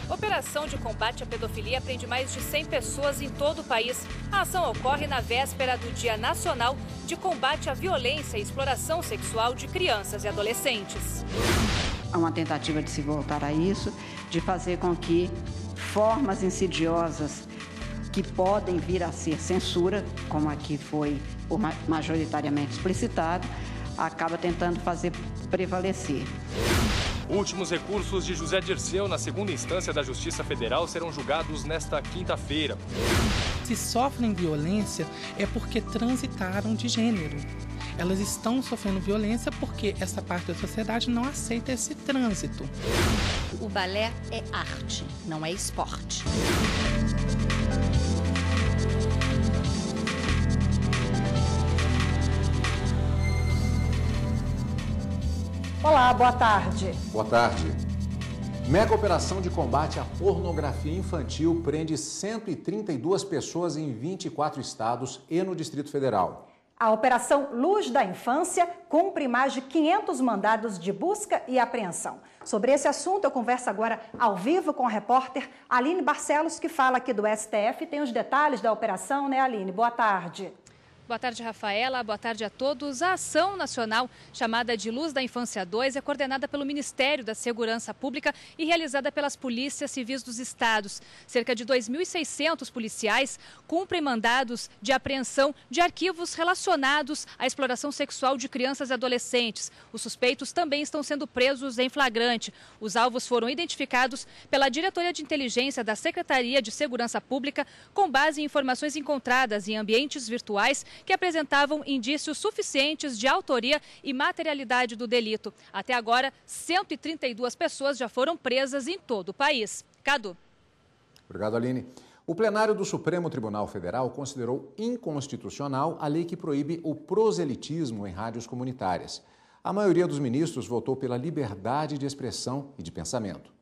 Operação de combate à pedofilia prende mais de 100 pessoas em todo o país. A ação ocorre na véspera do Dia Nacional de Combate à Violência e Exploração Sexual de Crianças e Adolescentes. Há uma tentativa de se voltar a isso, de fazer com que formas insidiosas que podem vir a ser censura, como aqui foi majoritariamente explicitado, acaba tentando fazer prevalecer. Últimos recursos de José Dirceu na segunda instância da Justiça Federal serão julgados nesta quinta-feira. Se sofrem violência é porque transitaram de gênero. Elas estão sofrendo violência porque essa parte da sociedade não aceita esse trânsito. O balé é arte, não é esporte. Olá, boa tarde. Boa tarde. Mega operação de combate à pornografia infantil prende 132 pessoas em 24 estados e no Distrito Federal. A Operação Luz da Infância cumpre mais de 500 mandados de busca e apreensão. Sobre esse assunto, eu converso agora ao vivo com a repórter Aline Barcelos, que fala aqui do STF. Tem os detalhes da operação, né, Aline? Boa tarde. Boa tarde, Rafaela. Boa tarde a todos. A ação nacional, chamada de Luz da Infância 2, é coordenada pelo Ministério da Segurança Pública e realizada pelas polícias civis dos estados. Cerca de 2.600 policiais cumprem mandados de apreensão de arquivos relacionados à exploração sexual de crianças e adolescentes. Os suspeitos também estão sendo presos em flagrante. Os alvos foram identificados pela Diretoria de Inteligência da Secretaria de Segurança Pública com base em informações encontradas em ambientes virtuais que apresentavam indícios suficientes de autoria e materialidade do delito. Até agora, 132 pessoas já foram presas em todo o país. Cadu. Obrigado, Aline. O plenário do Supremo Tribunal Federal considerou inconstitucional a lei que proíbe o proselitismo em rádios comunitárias. A maioria dos ministros votou pela liberdade de expressão e de pensamento.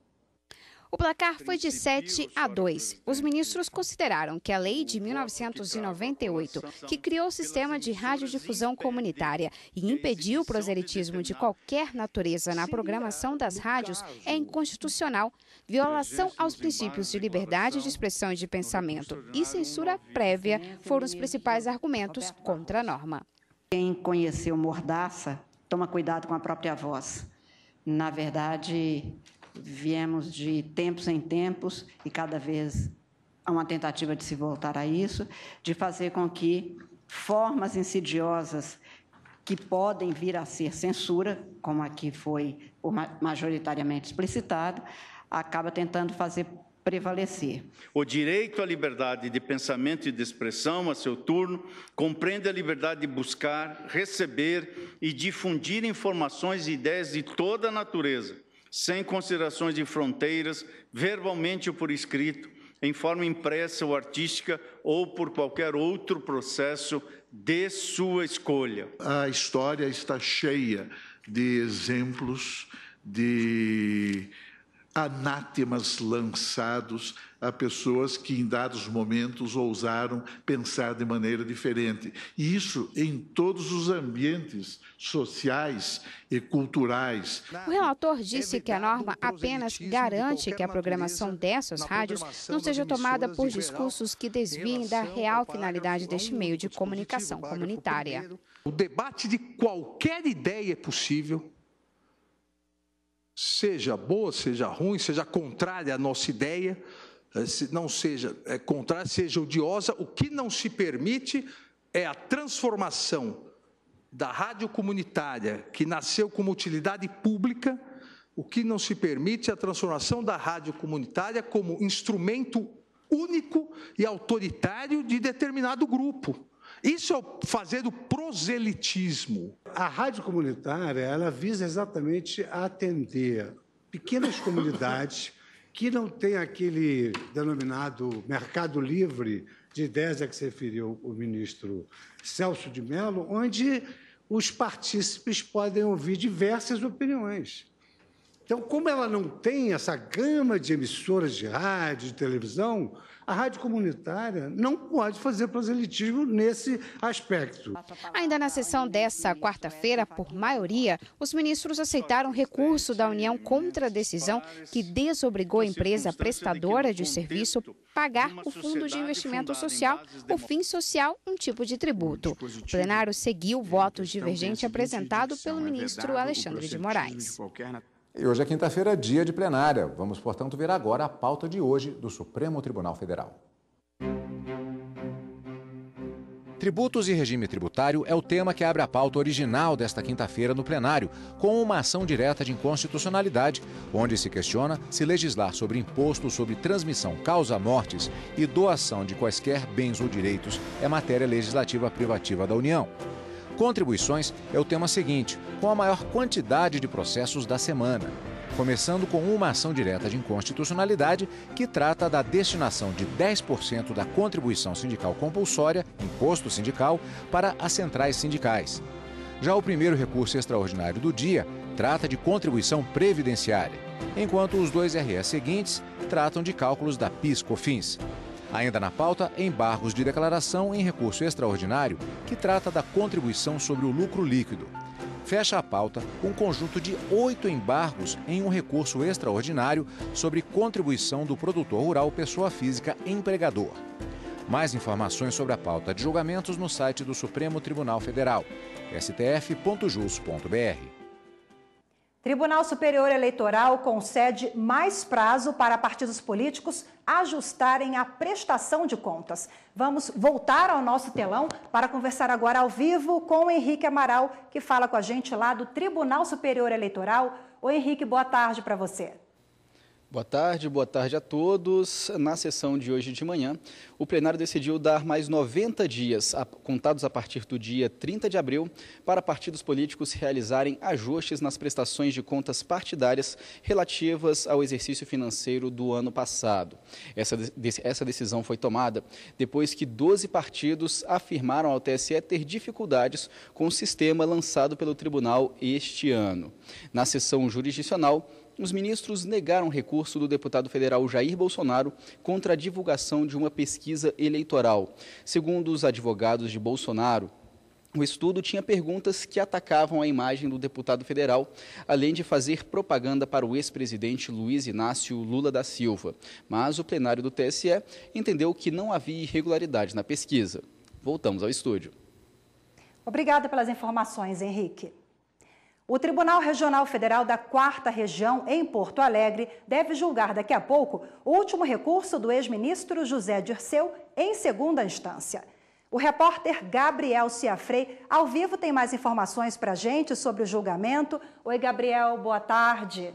O placar foi de 7-2. Os ministros consideraram que a lei de 1998, que criou o sistema de radiodifusão comunitária e impediu o proselitismo de qualquer natureza na programação das rádios, é inconstitucional. Violação aos princípios de liberdade de expressão e de pensamento e censura prévia foram os principais argumentos contra a norma. Quem conheceu Mordaça, toma cuidado com a própria voz. Na verdade, viemos de tempos em tempos e cada vez há uma tentativa de se voltar a isso, de fazer com que formas insidiosas que podem vir a ser censura, como aqui foi majoritariamente explicitado, acaba tentando fazer prevalecer. O direito à liberdade de pensamento e de expressão, a seu turno, compreende a liberdade de buscar, receber e difundir informações e ideias de toda a natureza, sem considerações de fronteiras, verbalmente ou por escrito, em forma impressa ou artística ou por qualquer outro processo de sua escolha. A história está cheia de exemplos de anátemas lançados a pessoas que em dados momentos ousaram pensar de maneira diferente. E isso em todos os ambientes sociais e culturais. O relator disse que a norma apenas garante que a programação dessas rádios não seja tomada por discursos que desviem da real finalidade deste meio de comunicação comunitária. O debate de qualquer ideia é possível, seja boa, seja ruim, seja contrária à nossa ideia, não seja contrária, seja odiosa. O que não se permite é a transformação da rádio comunitária, que nasceu como utilidade pública, o que não se permite é a transformação da rádio comunitária como instrumento único e autoritário de determinado grupo. Isso é fazer o proselitismo. A rádio comunitária, ela visa exatamente atender pequenas comunidades que não têm aquele denominado mercado livre de ideias a que se referiu o ministro Celso de Mello, onde os partícipes podem ouvir diversas opiniões. Então, como ela não tem essa gama de emissoras de rádio, de televisão, a rádio comunitária não pode fazer proselitismo nesse aspecto. Ainda na sessão desta quarta-feira, por maioria, os ministros aceitaram recurso da União contra a decisão que desobrigou a empresa prestadora de serviço pagar o Fundo de Investimento Social, o FIN Social, um tipo de tributo. O plenário seguiu o voto divergente apresentado pelo ministro Alexandre de Moraes. E hoje é quinta-feira, dia de plenária. Vamos, portanto, ver agora a pauta de hoje do Supremo Tribunal Federal. Tributos e regime tributário é o tema que abre a pauta original desta quinta-feira no plenário, com uma ação direta de inconstitucionalidade, onde se questiona se legislar sobre imposto sobre transmissão causa-mortes e doação de quaisquer bens ou direitos é matéria legislativa privativa da União. Contribuições é o tema seguinte, com a maior quantidade de processos da semana. Começando com uma ação direta de inconstitucionalidade que trata da destinação de 10% da contribuição sindical compulsória, imposto sindical, para as centrais sindicais. Já o primeiro recurso extraordinário do dia trata de contribuição previdenciária, enquanto os dois RS seguintes tratam de cálculos da PIS/COFINS. Ainda na pauta, embargos de declaração em recurso extraordinário, que trata da contribuição sobre o lucro líquido. Fecha a pauta um conjunto de 8 embargos em um recurso extraordinário sobre contribuição do produtor rural pessoa física empregador. Mais informações sobre a pauta de julgamentos no site do Supremo Tribunal Federal, stf.jus.br. Tribunal Superior Eleitoral concede mais prazo para partidos políticos ajustarem a prestação de contas. Vamos voltar ao nosso telão para conversar agora ao vivo com o Henrique Amaral, que fala com a gente lá do Tribunal Superior Eleitoral. Oi, Henrique, boa tarde para você. Boa tarde a todos. Na sessão de hoje de manhã, o plenário decidiu dar mais 90 dias, contados a partir do dia 30 de abril, para partidos políticos realizarem ajustes nas prestações de contas partidárias relativas ao exercício financeiro do ano passado. Essa decisão foi tomada depois que 12 partidos afirmaram ao TSE ter dificuldades com o sistema lançado pelo tribunal este ano. Na sessão jurisdicional, os ministros negaram recurso do deputado federal Jair Bolsonaro contra a divulgação de uma pesquisa eleitoral. Segundo os advogados de Bolsonaro, o estudo tinha perguntas que atacavam a imagem do deputado federal, além de fazer propaganda para o ex-presidente Luiz Inácio Lula da Silva. Mas o plenário do TSE entendeu que não havia irregularidade na pesquisa. Voltamos ao estúdio. Obrigada pelas informações, Henrique. O Tribunal Regional Federal da 4ª Região, em Porto Alegre, deve julgar daqui a pouco o último recurso do ex-ministro José Dirceu em segunda instância. O repórter Gabriel Ciafrey, ao vivo, tem mais informações para a gente sobre o julgamento. Oi, Gabriel, boa tarde.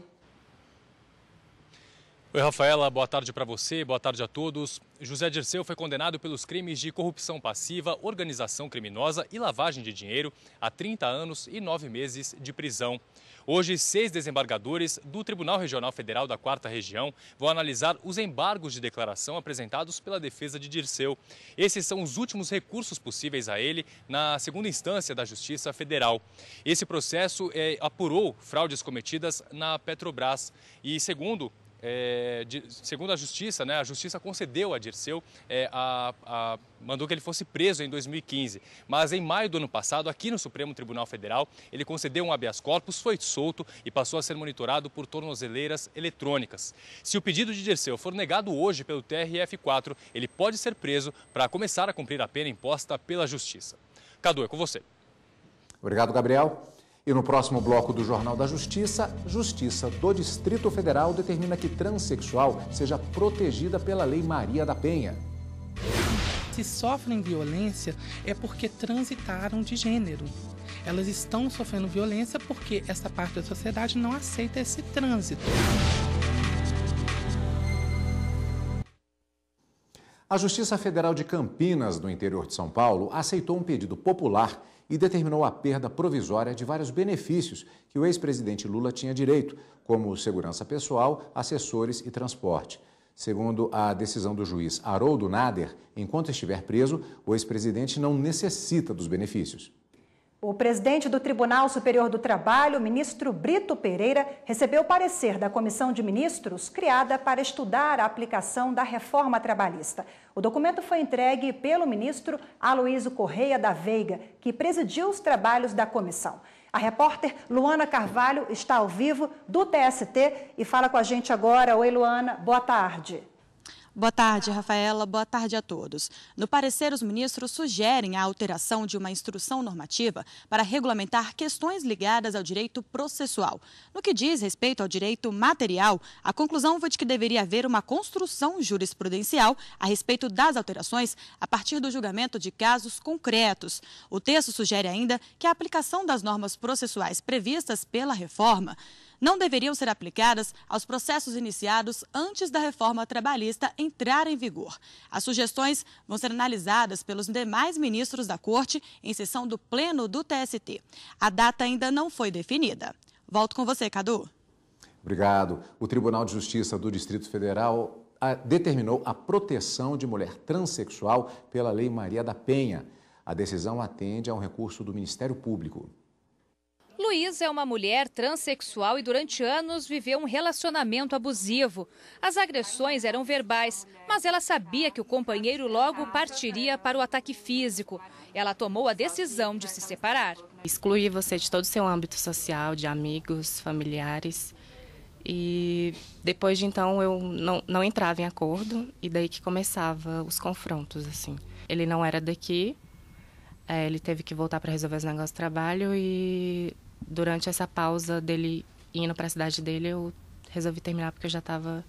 Oi, Rafaela, boa tarde para você, boa tarde a todos. José Dirceu foi condenado pelos crimes de corrupção passiva, organização criminosa e lavagem de dinheiro a 30 anos e 9 meses de prisão. Hoje, 6 desembargadores do Tribunal Regional Federal da 4ª Região vão analisar os embargos de declaração apresentados pela defesa de Dirceu. Esses são os últimos recursos possíveis a ele na segunda instância da Justiça Federal. Esse processo apurou fraudes cometidas na Petrobras e, segundo a Justiça, a Justiça concedeu a Dirceu, mandou que ele fosse preso em 2015. Mas em maio do ano passado, aqui no Supremo Tribunal Federal, ele concedeu um habeas corpus, foi solto e passou a ser monitorado por tornozeleiras eletrônicas. Se o pedido de Dirceu for negado hoje pelo TRF4, ele pode ser preso para começar a cumprir a pena imposta pela Justiça. Cadu, é com você. Obrigado, Gabriel. E no próximo bloco do Jornal da Justiça, Justiça do Distrito Federal determina que transexual seja protegida pela Lei Maria da Penha. Se sofrem violência é porque transitaram de gênero. Elas estão sofrendo violência porque essa parte da sociedade não aceita esse trânsito. A Justiça Federal de Campinas, no interior de São Paulo, aceitou um pedido popular e determinou a perda provisória de vários benefícios que o ex-presidente Lula tinha direito, como segurança pessoal, assessores e transporte. Segundo a decisão do juiz Haroldo Nader, enquanto estiver preso, o ex-presidente não necessita dos benefícios. O presidente do Tribunal Superior do Trabalho, ministro Brito Pereira, recebeu o parecer da Comissão de Ministros criada para estudar a aplicação da reforma trabalhista. O documento foi entregue pelo ministro Aloísio Correia da Veiga, que presidiu os trabalhos da comissão. A repórter Luana Carvalho está ao vivo do TST e fala com a gente agora. Oi, Luana, boa tarde. Boa tarde, Rafaela. Boa tarde a todos. No parecer, os ministros sugerem a alteração de uma instrução normativa para regulamentar questões ligadas ao direito processual. No que diz respeito ao direito material, a conclusão foi de que deveria haver uma construção jurisprudencial a respeito das alterações a partir do julgamento de casos concretos. O texto sugere ainda que a aplicação das normas processuais previstas pela reforma não deveriam ser aplicadas aos processos iniciados antes da reforma trabalhista entrar em vigor. As sugestões vão ser analisadas pelos demais ministros da Corte em sessão do Pleno do TST. A data ainda não foi definida. Volto com você, Cadu. Obrigado. O Tribunal de Justiça do Distrito Federal determinou a proteção de mulher transexual pela Lei Maria da Penha. A decisão atende a um recurso do Ministério Público. Luísa é uma mulher transexual e durante anos viveu um relacionamento abusivo. As agressões eram verbais, mas ela sabia que o companheiro logo partiria para o ataque físico. Ela tomou a decisão de se separar. Excluir você de todo o seu âmbito social, de amigos, familiares. E depois de então eu não entrava em acordo e daí que começava os confrontos, assim. Ele não era daqui, ele teve que voltar para resolver os negócios do trabalho e durante essa pausa dele indo para a cidade dele, eu resolvi terminar porque eu já estava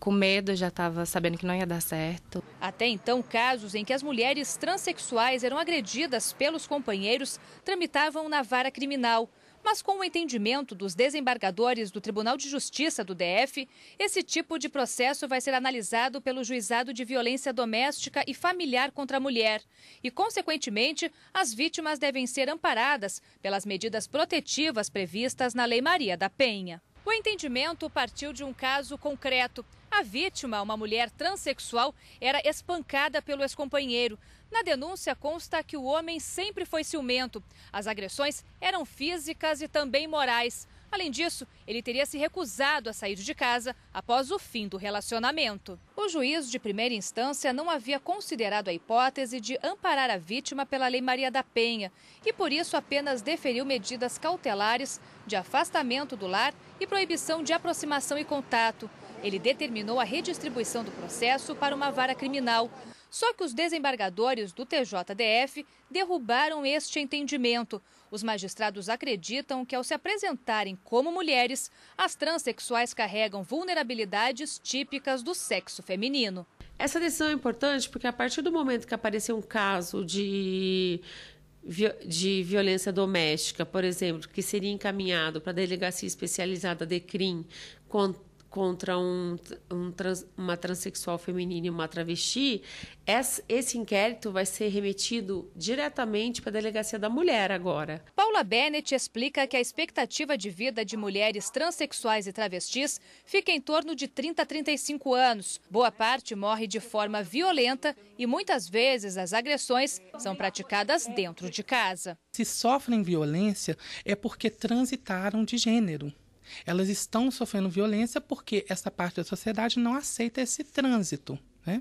com medo, já estava sabendo que não ia dar certo. Até então, casos em que as mulheres transexuais eram agredidas pelos companheiros tramitavam na vara criminal. Mas com o entendimento dos desembargadores do Tribunal de Justiça do DF, esse tipo de processo vai ser analisado pelo Juizado de Violência Doméstica e Familiar contra a Mulher. E, consequentemente, as vítimas devem ser amparadas pelas medidas protetivas previstas na Lei Maria da Penha. O entendimento partiu de um caso concreto. A vítima, uma mulher transexual, era espancada pelo ex-companheiro. Na denúncia consta que o homem sempre foi ciumento. As agressões eram físicas e também morais. Além disso, ele teria se recusado a sair de casa após o fim do relacionamento. O juiz de primeira instância não havia considerado a hipótese de amparar a vítima pela Lei Maria da Penha e, por isso, apenas deferiu medidas cautelares de afastamento do lar e proibição de aproximação e contato. Ele determinou a redistribuição do processo para uma vara criminal. Só que os desembargadores do TJDF derrubaram este entendimento. Os magistrados acreditam que, ao se apresentarem como mulheres, as transexuais carregam vulnerabilidades típicas do sexo feminino. Essa decisão é importante porque, a partir do momento que aparecer um caso de violência doméstica, por exemplo, que seria encaminhado para a Delegacia Especializada DECRIM contra uma transexual feminina e uma travesti, esse inquérito vai ser remetido diretamente para a Delegacia da Mulher agora. Paula Bennett explica que a expectativa de vida de mulheres transexuais e travestis fica em torno de 30 a 35 anos. Boa parte morre de forma violenta e muitas vezes as agressões são praticadas dentro de casa. Se sofrem violência é porque transitaram de gênero. Elas estão sofrendo violência porque essa parte da sociedade não aceita esse trânsito, né?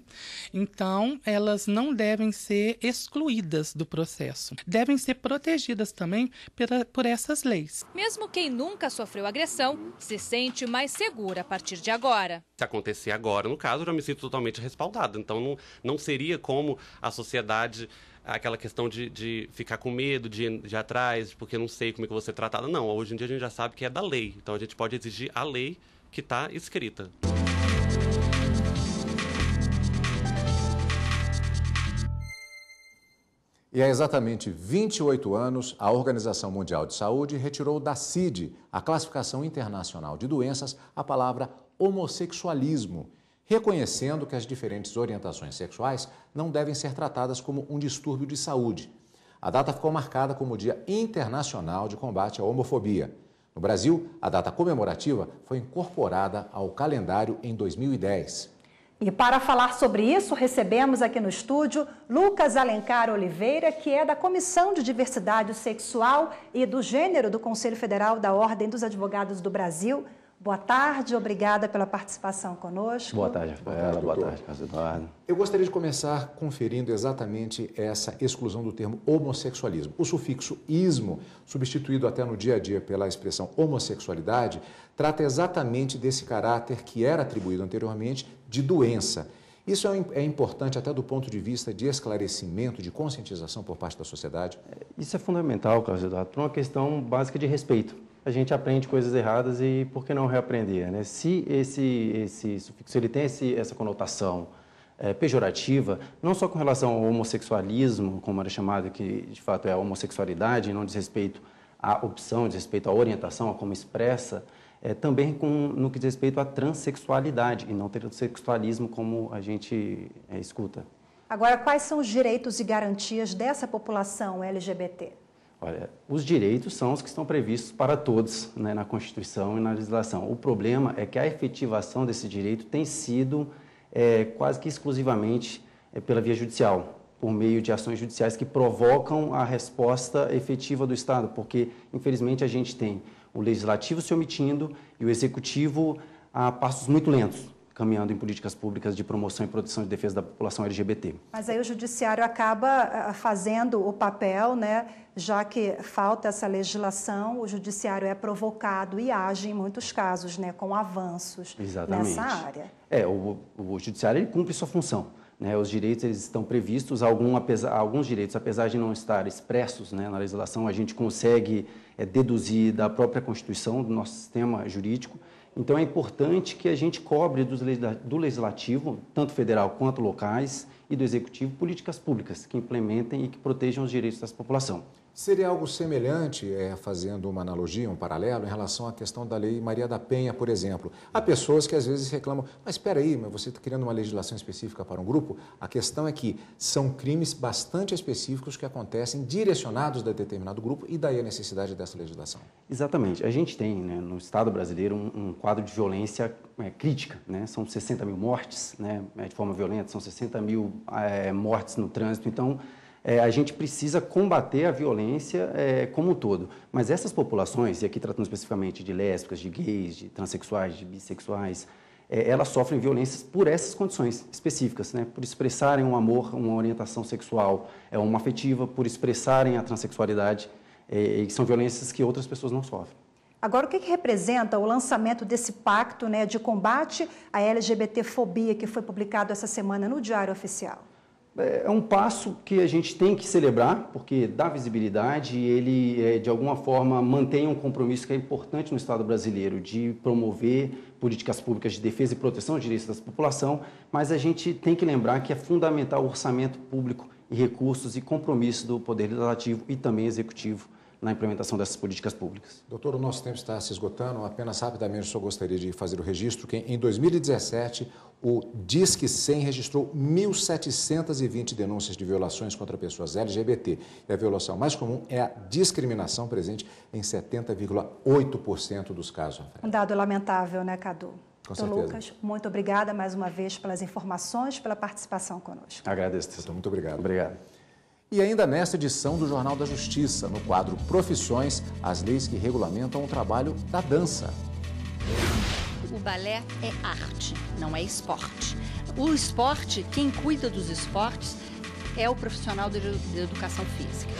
Então, elas não devem ser excluídas do processo. Devem ser protegidas também por essas leis. Mesmo quem nunca sofreu agressão se sente mais segura a partir de agora. Se acontecer agora, no caso, eu já me sinto totalmente respaldado. Então, não seria como a sociedade... aquela questão de ficar com medo de ir atrás, porque não sei como é que eu vou ser tratada. Não, hoje em dia a gente já sabe que é da lei. Então a gente pode exigir a lei que está escrita. E há exatamente 28 anos, a Organização Mundial de Saúde retirou da CID, a Classificação Internacional de Doenças, a palavra homossexualismo, reconhecendo que as diferentes orientações sexuais não devem ser tratadas como um distúrbio de saúde. A data ficou marcada como Dia Internacional de Combate à Homofobia. No Brasil, a data comemorativa foi incorporada ao calendário em 2010. E para falar sobre isso, recebemos aqui no estúdio Lucas Alencar Oliveira, que é da Comissão de Diversidade Sexual e do Gênero do Conselho Federal da Ordem dos Advogados do Brasil. Boa tarde, obrigada pela participação conosco. Boa tarde, Rafaela. Boa tarde, Carlos Eduardo. Eu gostaria de começar conferindo exatamente essa exclusão do termo homossexualismo. O sufixo ismo, substituído até no dia a dia pela expressão homossexualidade, trata exatamente desse caráter que era atribuído anteriormente de doença. Isso é importante até do ponto de vista de esclarecimento, de conscientização por parte da sociedade? Isso é fundamental, Carlos Eduardo, por uma questão básica de respeito. A gente aprende coisas erradas e por que não reaprender, né? Se esse sufixo ele tem essa conotação pejorativa, não só com relação ao homossexualismo, como era chamado, que de fato é a homossexualidade, não diz respeito à opção, diz respeito à orientação, a como expressa, também no que diz respeito à transexualidade e não transexualismo como a gente escuta. Agora, quais são os direitos e garantias dessa população LGBT? Olha, os direitos são os que estão previstos para todos, né, na Constituição e na legislação. O problema é que a efetivação desse direito tem sido quase que exclusivamente pela via judicial, por meio de ações judiciais que provocam a resposta efetiva do Estado, porque, infelizmente, a gente tem o Legislativo se omitindo e o Executivo a passos muito lentos, caminhando em políticas públicas de promoção e proteção e defesa da população LGBT. Mas aí o Judiciário acaba fazendo o papel, né? Já que falta essa legislação, o Judiciário é provocado e age em muitos casos, né? Com avanços nessa área. O Judiciário ele cumpre sua função, né? Os direitos eles estão previstos, alguns direitos, apesar de não estar expressos, né, na legislação, a gente consegue deduzir da própria Constituição, do nosso sistema jurídico. Então, é importante que a gente cobre do Legislativo, tanto federal quanto locais, e do Executivo, políticas públicas que implementem e que protejam os direitos da população. Seria algo semelhante, fazendo uma analogia, um paralelo, em relação à questão da Lei Maria da Penha, por exemplo. Há pessoas que às vezes reclamam, mas espera aí, mas você está criando uma legislação específica para um grupo? A questão é que são crimes bastante específicos que acontecem direcionados a determinado grupo e daí a necessidade dessa legislação. Exatamente. A gente tem, né, no Estado brasileiro um quadro de violência crítica, né? São 60 mil mortes, né, de forma violenta, são 60 mil mortes no trânsito. Então, a gente precisa combater a violência como um todo. Mas essas populações, e aqui tratando especificamente de lésbicas, de gays, de transexuais, de bissexuais, elas sofrem violências por essas condições específicas, né? Por expressarem um amor, uma orientação sexual homoafetiva, por expressarem a transexualidade, e são violências que outras pessoas não sofrem. Agora, o que representa o lançamento desse pacto, né, de combate à LGBTfobia que foi publicado essa semana no Diário Oficial? É um passo que a gente tem que celebrar, porque dá visibilidade e ele, de alguma forma, mantém um compromisso que é importante no Estado brasileiro de promover políticas públicas de defesa e proteção dos direitos da população, mas a gente tem que lembrar que é fundamental o orçamento público e recursos e compromisso do Poder Legislativo e também Executivo na implementação dessas políticas públicas. Doutor, o nosso tempo está se esgotando. Apenas rapidamente, só gostaria de fazer o registro que em 2017 o Disque 100 registrou 1.720 denúncias de violações contra pessoas LGBT. E a violação mais comum é a discriminação, presente em 70,8% dos casos. Um dado lamentável, né, Cadu? Com certeza. Lucas, muito obrigada mais uma vez pelas informações, pela participação conosco. Agradeço, doutor. Muito obrigado. Obrigado. E ainda nesta edição do Jornal da Justiça, no quadro Profissões, as leis que regulamentam o trabalho da dança. O balé é arte, não é esporte. O esporte, quem cuida dos esportes é o profissional de educação física.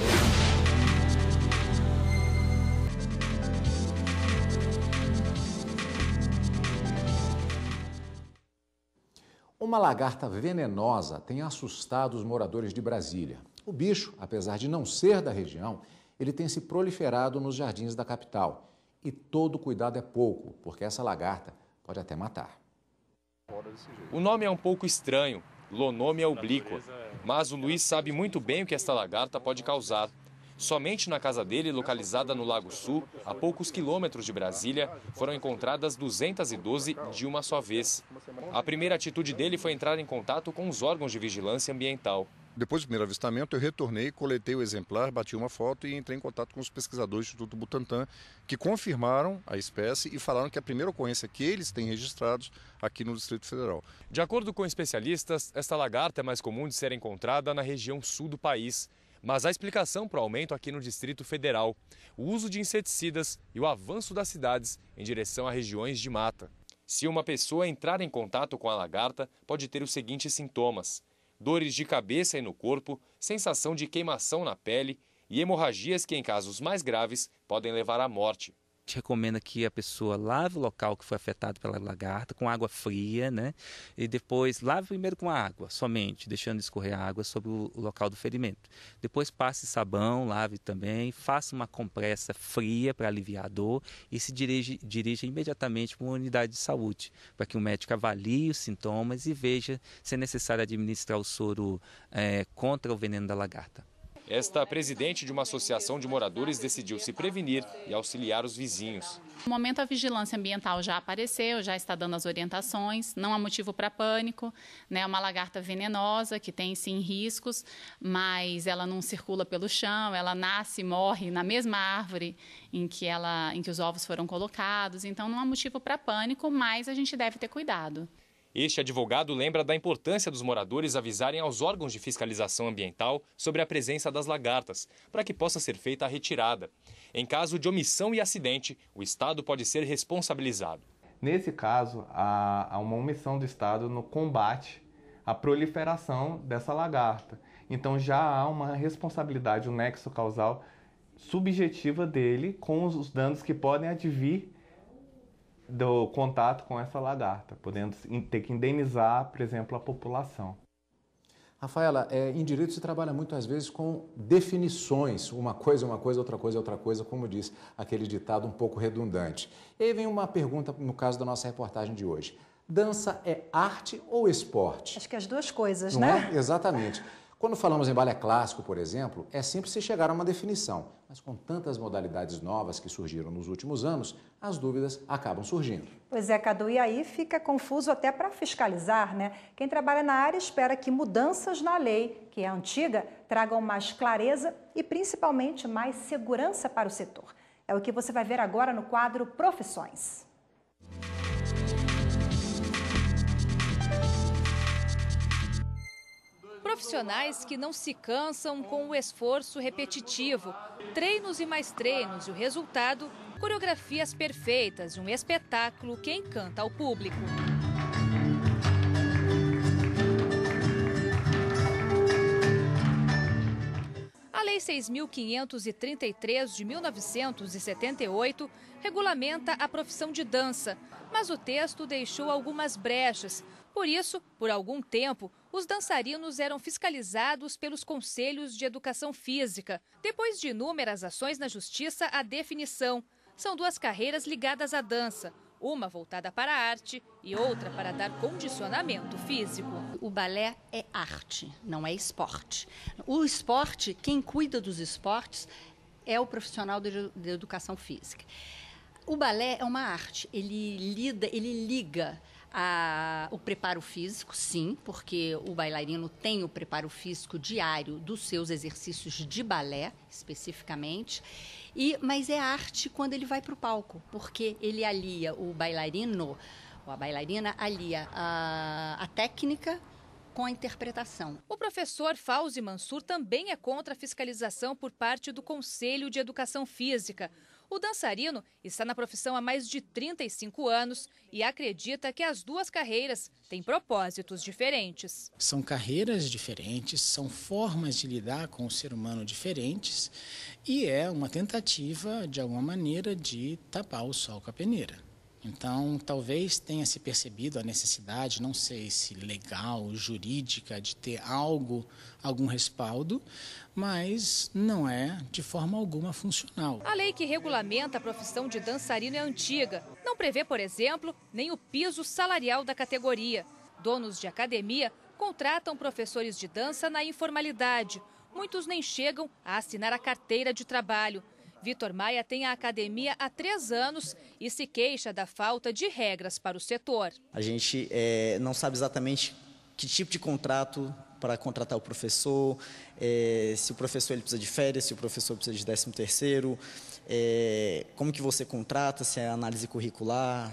Uma lagarta venenosa tem assustado os moradores de Brasília. O bicho, apesar de não ser da região, ele tem se proliferado nos jardins da capital. E todo cuidado é pouco, porque essa lagarta pode até matar. O nome é um pouco estranho, Lonomia oblíqua, mas o Luiz sabe muito bem o que esta lagarta pode causar. Somente na casa dele, localizada no Lago Sul, a poucos quilômetros de Brasília, foram encontradas 212 de uma só vez. A primeira atitude dele foi entrar em contato com os órgãos de vigilância ambiental. Depois do primeiro avistamento, eu retornei, coletei o exemplar, bati uma foto e entrei em contato com os pesquisadores do Instituto Butantan, que confirmaram a espécie e falaram que é a primeira ocorrência que eles têm registrados aqui no Distrito Federal. De acordo com especialistas, esta lagarta é mais comum de ser encontrada na região sul do país. Mas há explicação para o aumento aqui no Distrito Federal: o uso de inseticidas e o avanço das cidades em direção a regiões de mata. Se uma pessoa entrar em contato com a lagarta, pode ter os seguintes sintomas: dores de cabeça e no corpo, sensação de queimação na pele e hemorragias que, em casos mais graves, podem levar à morte. A gente recomenda que a pessoa lave o local que foi afetado pela lagarta com água fria, né? E depois lave primeiro com a água, somente, deixando escorrer a água sobre o local do ferimento. Depois passe sabão, lave também, faça uma compressa fria para aliviar a dor e se dirija imediatamente para uma unidade de saúde, para que o médico avalie os sintomas e veja se é necessário administrar o soro contra o veneno da lagarta. Esta presidente de uma associação de moradores decidiu se prevenir e auxiliar os vizinhos. No momento, a vigilância ambiental já apareceu, já está dando as orientações, não há motivo para pânico, né? É uma lagarta venenosa que tem sim riscos, mas ela não circula pelo chão, ela nasce e morre na mesma árvore em que os ovos foram colocados, então não há motivo para pânico, mas a gente deve ter cuidado. Este advogado lembra da importância dos moradores avisarem aos órgãos de fiscalização ambiental sobre a presença das lagartas, para que possa ser feita a retirada. Em caso de omissão e acidente, o Estado pode ser responsabilizado. Nesse caso, há uma omissão do Estado no combate à proliferação dessa lagarta. Então já há uma responsabilidade, um nexo causal subjetiva dele com os danos que podem advir do contato com essa lagarta, podendo ter que indenizar, por exemplo, a população. Rafaela, em direito se trabalha muito às vezes com definições, uma coisa é uma coisa, outra coisa é outra coisa, como diz aquele ditado um pouco redundante. E aí vem uma pergunta no caso da nossa reportagem de hoje. Dança é arte ou esporte? Acho que as duas coisas, não né? É? Exatamente. Quando falamos em balé clássico, por exemplo, é simples se chegar a uma definição. Mas com tantas modalidades novas que surgiram nos últimos anos, as dúvidas acabam surgindo. Pois é, Cadu, e aí fica confuso até para fiscalizar, né? Quem trabalha na área espera que mudanças na lei, que é antiga, tragam mais clareza e principalmente mais segurança para o setor. É o que você vai ver agora no quadro Profissões. Profissionais que não se cansam com o esforço repetitivo, treinos e mais treinos e o resultado, coreografias perfeitas e um espetáculo que encanta ao público. A Lei 6.533 de 1978 regulamenta a profissão de dança, mas o texto deixou algumas brechas. Por isso, por algum tempo, os dançarinos eram fiscalizados pelos conselhos de educação física. Depois de inúmeras ações na justiça, a definição. São duas carreiras ligadas à dança, uma voltada para a arte e outra para dar condicionamento físico. O balé é arte, não é esporte. O esporte, quem cuida dos esportes é o profissional de educação física. O balé é uma arte, ele liga o preparo físico, sim, porque o bailarino tem o preparo físico diário dos seus exercícios de balé, especificamente, mas é arte quando ele vai para o palco, porque ele alia o bailarino, ou a bailarina alia a técnica com a interpretação. O professor Fauzi Mansur também é contra a fiscalização por parte do Conselho de Educação Física. O dançarino está na profissão há mais de 35 anos e acredita que as duas carreiras têm propósitos diferentes. São carreiras diferentes, são formas de lidar com o ser humano diferentes e é uma tentativa, de alguma maneira, de tapar o sol com a peneira. Então, talvez tenha se percebido a necessidade, não sei se legal, jurídica, de ter algum respaldo, mas não é de forma alguma funcional. A lei que regulamenta a profissão de dançarino é antiga. Não prevê, por exemplo, nem o piso salarial da categoria. Donos de academia contratam professores de dança na informalidade. Muitos nem chegam a assinar a carteira de trabalho. Vitor Maia tem a academia há 3 anos e se queixa da falta de regras para o setor. A gente não sabe exatamente que tipo de contrato para contratar o professor, se o professor ele precisa de férias, se o professor precisa de 13º, como que você contrata, se é análise curricular,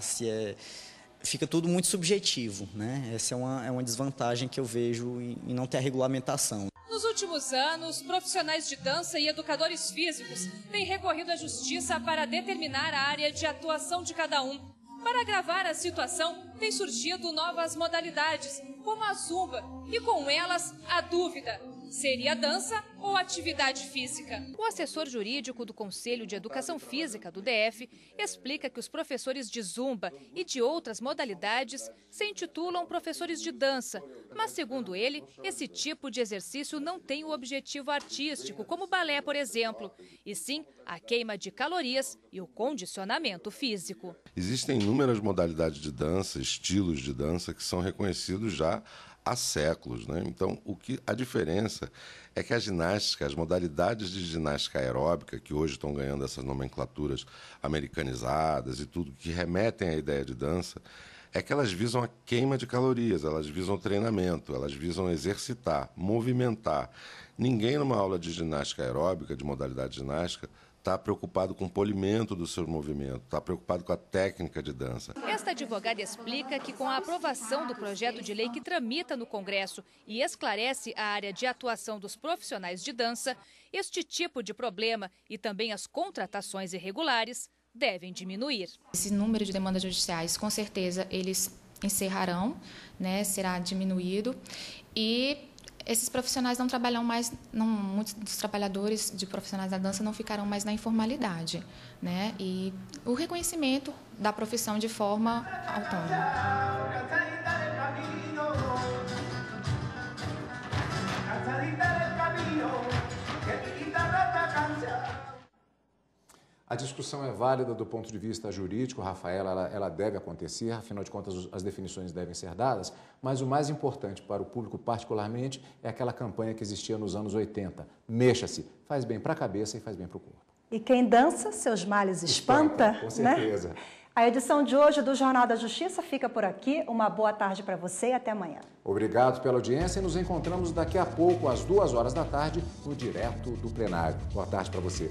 fica tudo muito subjetivo, né? Essa é uma desvantagem que eu vejo em não ter a regulamentação. Nos últimos anos, profissionais de dança e educadores físicos têm recorrido à justiça para determinar a área de atuação de cada um. Para agravar a situação, têm surgido novas modalidades, como a zumba, e com elas a dúvida: seria dança ou atividade física? O assessor jurídico do Conselho de Educação Física do DF explica que os professores de zumba e de outras modalidades se intitulam professores de dança, mas, segundo ele, esse tipo de exercício não tem o objetivo artístico, como o balé, por exemplo, e sim a queima de calorias e o condicionamento físico. Existem inúmeras modalidades de dança, estilos de dança que são reconhecidos já há séculos, né? Então, a diferença é que a ginástica, as modalidades de ginástica aeróbica, que hoje estão ganhando essas nomenclaturas americanizadas e tudo, que remetem à ideia de dança, é que elas visam a queima de calorias, elas visam o treinamento, elas visam exercitar, movimentar. Ninguém numa aula de ginástica aeróbica, de modalidade ginástica, está preocupado com o polimento do seu movimento, está preocupado com a técnica de dança. Esta advogada explica que com a aprovação do projeto de lei que tramita no Congresso e esclarece a área de atuação dos profissionais de dança, este tipo de problema e também as contratações irregulares devem diminuir. Esse número de demandas judiciais, com certeza, eles encerrarão, né, será diminuído e esses profissionais não trabalham mais, muitos dos trabalhadores de profissionais da dança não ficarão mais na informalidade, né? E o reconhecimento da profissão de forma autônoma. A discussão é válida do ponto de vista jurídico, Rafaela, ela deve acontecer, afinal de contas as definições devem ser dadas, mas o mais importante para o público particularmente é aquela campanha que existia nos anos 80. Mexa-se, faz bem para a cabeça e faz bem para o corpo. E quem dança, seus males espanta, com certeza. Né? A edição de hoje do Jornal da Justiça fica por aqui. Uma boa tarde para você e até amanhã. Obrigado pela audiência e nos encontramos daqui a pouco, às 2 horas da tarde, no Direto do Plenário. Boa tarde para você.